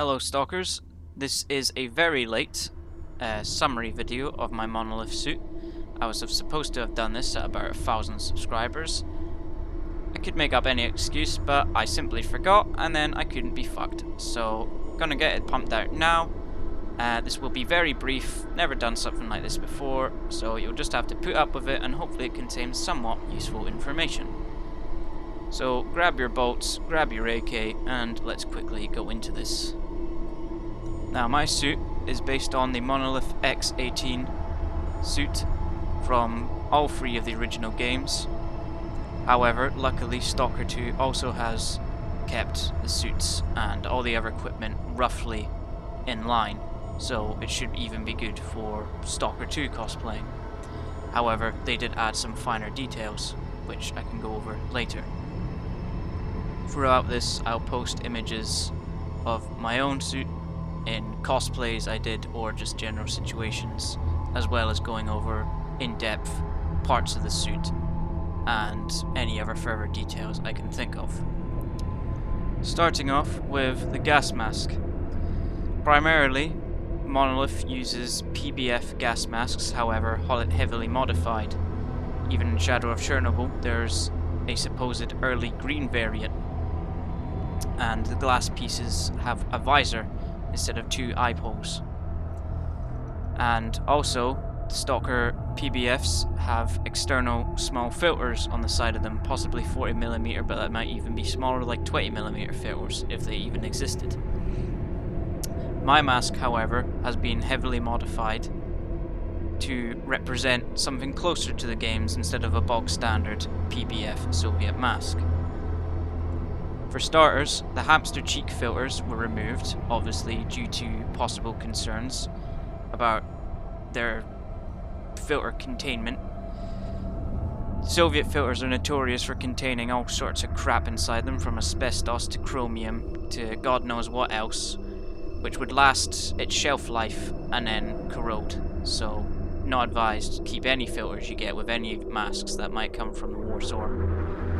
Hello Stalkers, this is a very late summary video of my Monolith Suit. I was supposed to have done this at about 1,000 subscribers. I could make up any excuse, but I simply forgot and then I couldn't be fucked. So, gonna get it pumped out now. This will be very brief, never done something like this before, so you'll just have to put up with it and hopefully it contains somewhat useful information. So grab your bolts, grab your AK, and let's quickly go into this. Now my suit is based on the Monolith X18 suit from all three of the original games. However, luckily Stalker 2 also has kept the suits and all the other equipment roughly in line, so it should even be good for Stalker 2 cosplaying. However, they did add some finer details, which I can go over later. Throughout this, I'll post images of my own suit in cosplays I did or just general situations, as well as going over in-depth parts of the suit and any other further details I can think of. Starting off with the gas mask. Primarily, Monolith uses PBF gas masks, however heavily modified. Even in Shadow of Chernobyl, there's a supposed early green variant, and the glass pieces have a visor instead of two eyeballs. And also, Stalker PBFs have external small filters on the side of them, possibly 40mm, but that might even be smaller, like 20mm filters, if they even existed. My mask, however, has been heavily modified to represent something closer to the games instead of a bog standard PBF Soviet mask. For starters, the hamster cheek filters were removed, obviously due to possible concerns about their filter containment. Soviet filters are notorious for containing all sorts of crap inside them, from asbestos to chromium to God knows what else, which would last its shelf life and then corrode. So, not advised, keep any filters you get with any masks that might come from the Warsaw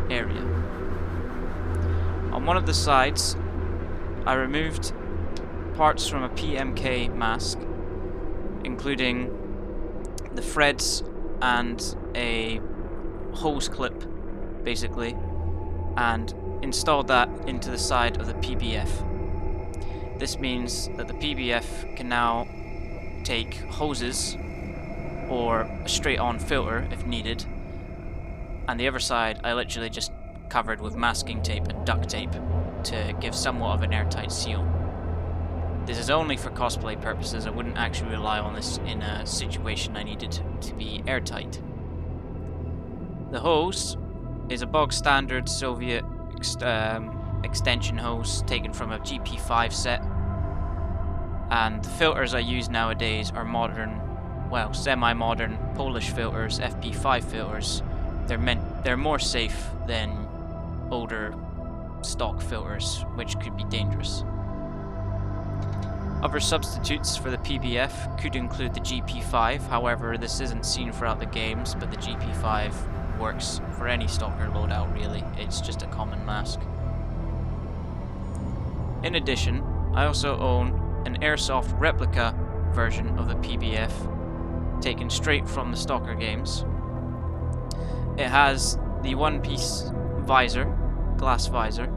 area. On one of the sides, I removed parts from a PMK mask, including the threads and a hose clip, basically, and installed that into the side of the PBF. This means that the PBF can now take hoses or a straight-on filter if needed, and the other side I literally just covered with masking tape and duct tape to give somewhat of an airtight seal. This is only for cosplay purposes. I wouldn't actually rely on this in a situation I needed to be airtight. The hose is a bog standard Soviet extension hose taken from a GP5 set, and the filters I use nowadays are modern, well, semi-modern Polish filters, FP5 filters. They're more safe than older stock filters, which could be dangerous. Other substitutes for the PBF could include the GP5, however this isn't seen throughout the games, but the GP5 works for any Stalker loadout really, it's just a common mask. In addition, I also own an airsoft replica version of the PBF, taken straight from the Stalker games. It has the one-piece visor, glass visor,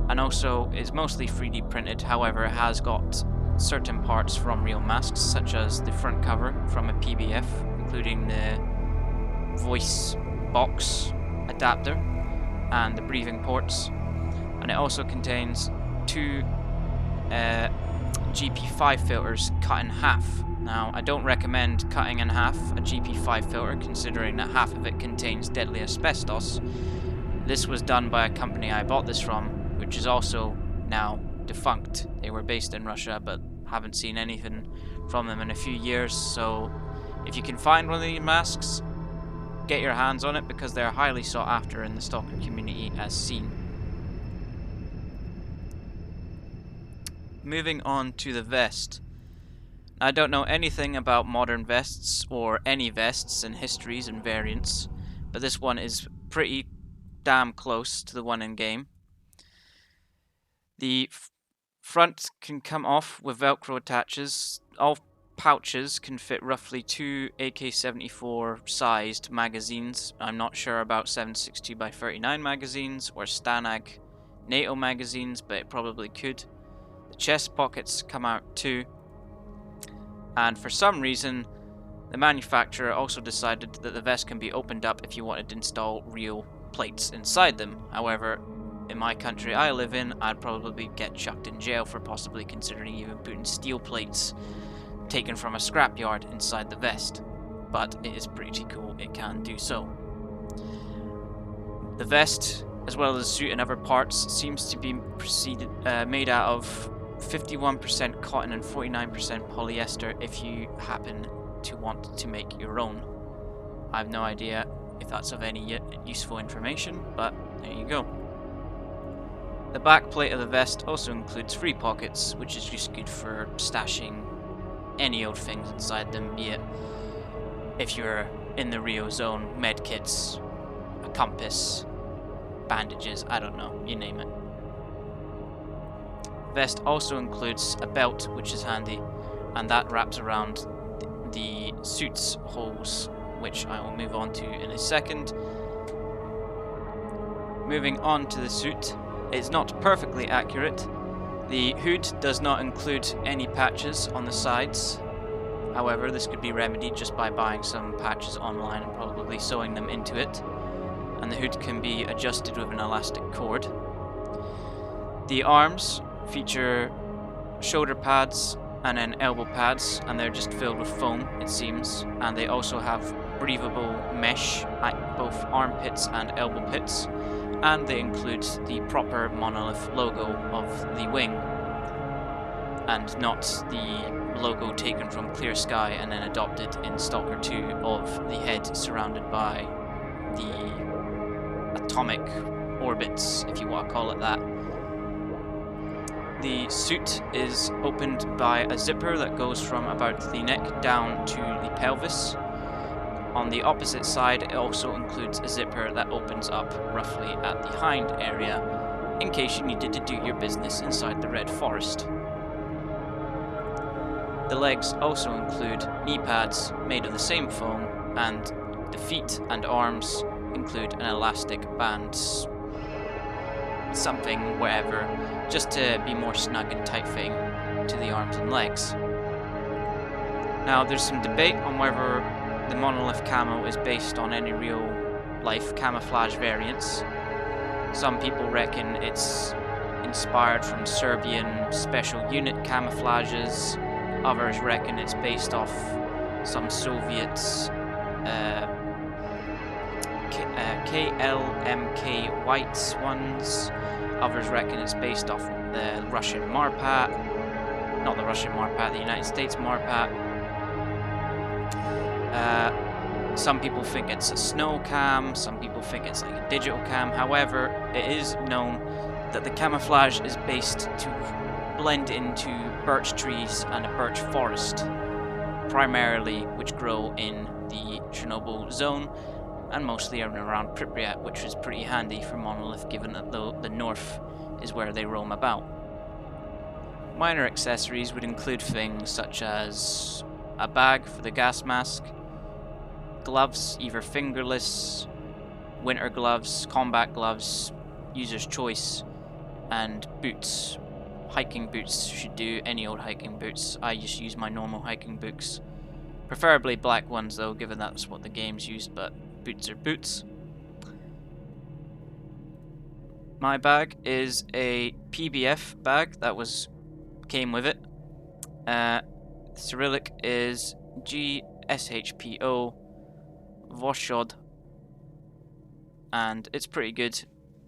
and also is mostly 3D printed, however it has got certain parts from real masks, such as the front cover from a PBF, including the voice box adapter and the breathing ports, and it also contains two GP5 filters cut in half. Now, I don't recommend cutting in half a GP5 filter, considering that half of it contains deadly asbestos. This was done by a company I bought this from, which is also now defunct. They were based in Russia, but haven't seen anything from them in a few years, so if you can find one of these masks, get your hands on it, because they're highly sought after in the Stalker community as seen. Moving on to the vest. I don't know anything about modern vests or any vests and histories and variants, but this one is pretty damn close to the one in game. The Front can come off with Velcro attaches. All pouches can fit roughly 2 AK-74 sized magazines. I'm not sure about 7.62x39 magazines or Stanag NATO magazines, but it probably could. The chest pockets come out too. And for some reason, the manufacturer also decided that the vest can be opened up if you wanted to install real plates inside them. However, in my country I live in, I'd probably get chucked in jail for possibly considering even putting steel plates taken from a scrapyard inside the vest. But it is pretty cool, it can do so. The vest, as well as the suit and other parts, seems to be made out of 51% cotton and 49% polyester if you happen to want to make your own. I have no idea if that's of any useful information, but there you go. The back plate of the vest also includes 3 pockets, which is just good for stashing any old things inside them, be it if you're in the Rio zone, medkits, a compass, bandages, I don't know, you name it. The vest also includes a belt, which is handy, and that wraps around the suit's holes, which I will move on to in a second. Moving on to the suit, it's not perfectly accurate. The hood does not include any patches on the sides. However, this could be remedied just by buying some patches online and probably sewing them into it. And the hood can be adjusted with an elastic cord. The arms feature shoulder pads and then elbow pads, and they're just filled with foam, it seems. And they also have breathable mesh at both armpits and elbow pits. And they include the proper Monolith logo of the wing, and not the logo taken from Clear Sky and then adopted in Stalker 2 of the head surrounded by the atomic orbits, if you want to call it that. The suit is opened by a zipper that goes from about the neck down to the pelvis. On the opposite side, it also includes a zipper that opens up roughly at the hind area, in case you needed to do your business inside the Red Forest. The legs also include knee pads made of the same foam, and the feet and arms include an elastic band, something, wherever, just to be more snug and tight-fitting to the arms and legs. Now, there's some debate on whether the Monolith camo is based on any real-life camouflage variants. Some people reckon it's inspired from Serbian special unit camouflages. Others reckon it's based off some Soviet KLMK white ones. Others reckon it's based off the Russian Marpat. Not the Russian Marpat, the United States Marpat. Some people think it's a snow cam, some people think it's like a digital cam. However, it is known that the camouflage is based to blend into birch trees and a birch forest, primarily which grow in the Chernobyl zone and mostly around Pripyat, which is pretty handy for Monolith given that the north is where they roam about. Minor accessories would include things such as a bag for the gas mask, gloves, either fingerless, winter gloves, combat gloves, user's choice, and boots. Hiking boots should do, any old hiking boots. I just use my normal hiking boots. Preferably black ones though, given that's what the game's used, but boots are boots. My bag is a PBF bag that came with it. Cyrillic is GSHPO Voshod, and it's pretty good.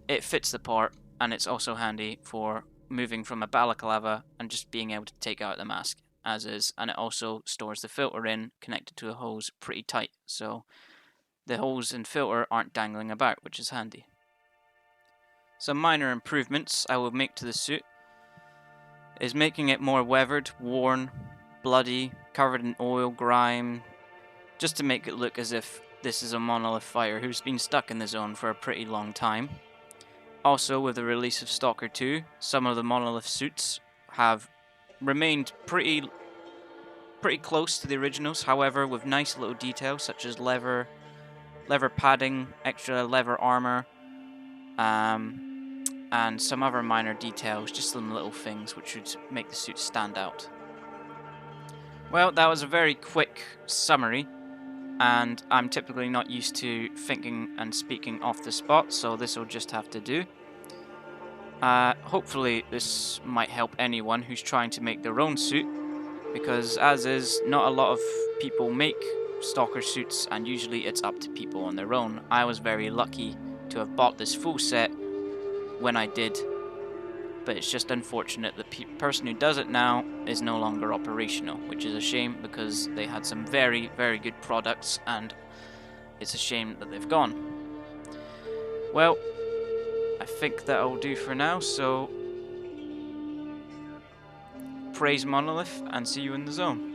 It fits the part, and it's also handy for moving from a balaclava and just being able to take out the mask as is, and it also stores the filter in, connected to a hose pretty tight, so the hose and filter aren't dangling about, which is handy. Some minor improvements I will make to the suit is making it more weathered, worn, bloody, covered in oil, grime, just to make it look as if this is a Monolith fighter who's been stuck in the zone for a pretty long time. Also, with the release of Stalker 2, some of the Monolith suits have remained pretty close to the originals, however, with nice little details such as leather padding, extra leather armor, and some other minor details, just some little things which would make the suit stand out. Well, that was a very quick summary, and I'm typically not used to thinking and speaking off the spot, so this will just have to do. Hopefully this might help anyone who's trying to make their own suit, because as is, not a lot of people make stalker suits, and usually it's up to people on their own. I was very lucky to have bought this full set when I did, but it's just unfortunate that the person who does it now is no longer operational, which is a shame because they had some very, very good products, and it's a shame that they've gone. Well, I think that'll do for now, so praise Monolith and see you in the zone.